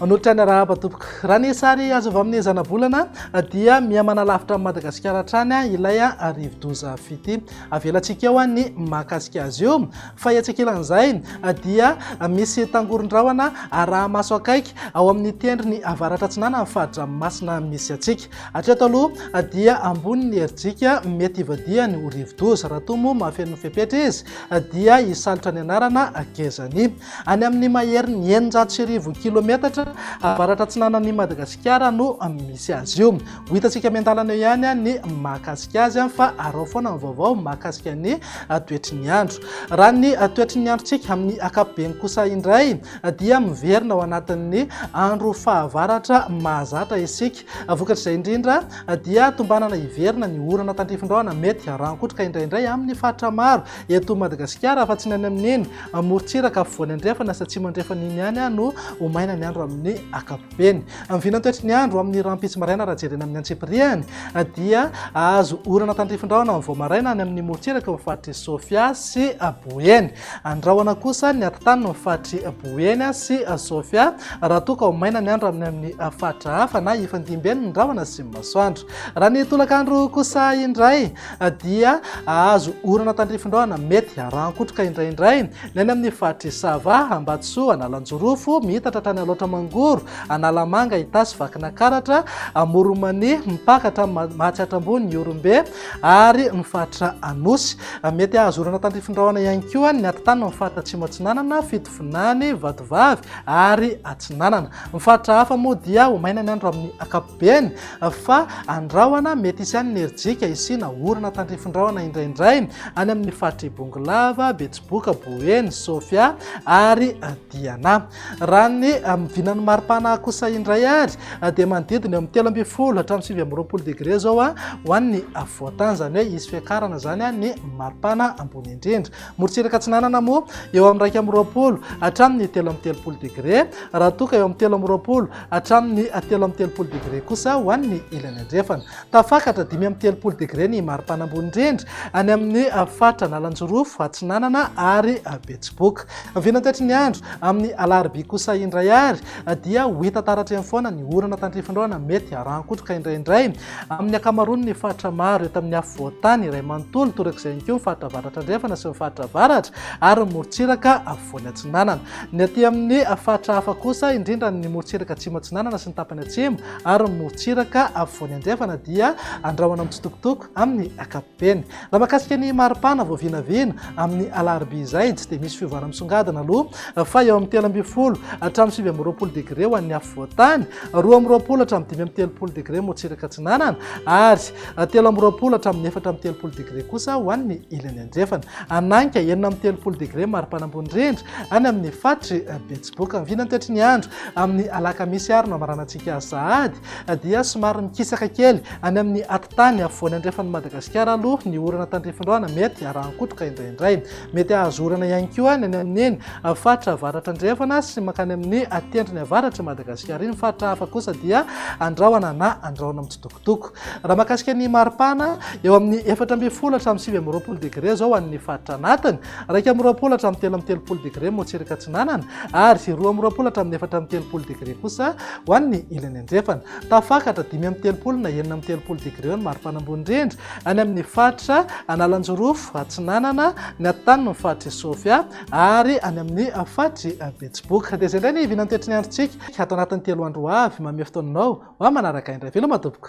Anotrany rahaba tompoko raha ny sary azo avy amin'ny zanabolana dia mihamana lavitra amin'ny Madagasikara trany ilay rivo-doza fity avelantsika eo ny mahakasika azy io fa etsakilan'izay dia misy tangoron-drahona araha-maso akaiky ao amin'ny tendrony avaratra atsinana amin'ny fahadra-masina misy atsika hatreto aloha dia ambony ny herijika mety ivadiany ho rivo-doza raha toa moa mahafeno fepetra izy dia isalotra ny anarana kezany any amin'ny mahery ny 900 kilometatra avaratra atsinana ny Madagasikara no misy azy io. Ho hitantsika miandalana eo ihany ny mahakasika azy fa arao foana ny vaovao mahakasika ny toetry ny andro. Raha ny toetry ny androntsika amin'ny ankapobeny kosa indray dia miverina ao anatin'ny andro fahavaratra mahazatra isika. Vokatr'izay indrindra dia tombanana hiverina ny orana tandrifin-drahona mety harankotrika indraindray amin'ny faritra maro eto Madagasikara fa tsy ny any amin'iny morontsiraka afovoany andrefana sy atsimo andrefana iny ihany no homaina ny andro amin'ny ankapobeny. Mivinana toetry ny andro amin'ny rampitsy maraina raha jerena amin'ny antsipiriany dia azo orana tandrifin-drahona amin'ny vao maraina any amin'ny morontsiraka mifaritry Sofia sy Boeny. Andrahoana kosa ny atitany mifaritry Boeny sy Sofia raha toa ka homaina ny andro amin'ny faritra hafa na ifandimby ny rahona sy masoandro. Raha ny tolakandro kosa indray dia azo orana tandrifin-drahona mety harankotrika indraindray ny any amin'ny faritry Sava, Ambatsoa, Analanjorofo, Mitatra tany Aloatra Mangoro, Analamanga, Itasy, Vakinakaratra, Moromani, Mipakatra, Mahatsatra ambony, Yorombe ary ny faritra Anosy. Mety azo orana tandrifin-drahona ihany koa ny atitany ny faritra Atsimo Atsinanana, Fitovinany, Vatovavy ary Atsinanana. Ny faritra hafa moa dia homaina ny andro amin'ny ankapobeny fa andrahoana mety isy any ny herijika isina orana tandrifin-drahona indraindray any amin'ny faritry Bongolava, Betsiboka, Boeny, Sofia ary Diana. Raha ny mivinan'ny maripana kosa indray ary dia manodidina amin'ny 13 hatramin'ny 20 degré zao ho an'ny avoatany, zany hoe isy fiakarana zany ny maripana ambony indrindra. Morontsiraka atsinanana moa eo amin'ny 20 hatramin'ny 13 degré, raha toa ka eo amin'ny 13 hatramin'ny 13 degré kosa ho an'ny ilany andrefana. Tafakatra 5 degré ny maripana ambony indrindra any amin'ny faritra Analanjorofo, Atsinanana ary Betsiboka. Mivinana toetry ny andro amin'ny alarobia kosa indray ary dia ho hita taratra eny foana ny orana tandrifin-drahona mety harankotrika indraindray amin'ny ankamaroany ny faritra maro eto amin'ny afovoantany iray manontolo torak'izay ihany koa ny faritra avaratra andrefana sy ny faritra avaratra ary morontsiraka afovoany atsinanana. Ny aty amin'ny faritra hafa kosa indrindra ny morontsiraka atsimo atsinanana sy ny tapany atsimo ary morontsiraka afovoany andrefana dia andrahoana mitsitokotoko amin'ny ankapobeny. Raha mahakasika ny maripana vao vinavina amin'ny alarobia izay tsy dia misy fiovana misongadina aloha fa eo amin'ny 13 hatramin'ny 20 degré ho an'ny afovoantany, 12 hatramin'ny 5 degré morontsiraka atsinanana ary 13 hatramin'ny 4 degré kosa ho an'ny ilany andrefana. Ananika 9 degré maripana ambony indrindra any amin'ny faritry Betsiboka. Mivinana toetry ny andro amin'ny alakamisy ary no amaranantsika sahady dia somary mikisaka kely any amin'ny atitany afovoany andrefan'ny Madagasikara aloha ny orana tandrifin-drahona mety harankotrika indraindray. Mety azo orana ihany koa any amin'iny faritra avaratra andrefana sy makany amin'ny tendrony avaratra Madagasikara iny. Faritra hafa kosa dia andrahoana na andrahoana mitsitokotoko. Raha mahakasika ny maripana eo amin'ny 14 hatramin'ny 20 degré zao an'ny faritra anatiny, 12 hatramin'ny 13 degré morontsiraka atsinanana ary 12 hatramin'ny 14 degré kosa ho an'ny ilany andrefana. Tafakatra 5 na 9 degré ny maripana ambony indrindra any amin'ny faritra Analanjorofo, Atsinanana, ny atitany ny faritry Sofia ary any amin'ny faritry Betsiboka. Dia izay indray ny hivinan'ny toetry ny androntsika atao anatin'ny 3 andro avy. Manome fotoananao ho manaraka indray. Veloma tompoko.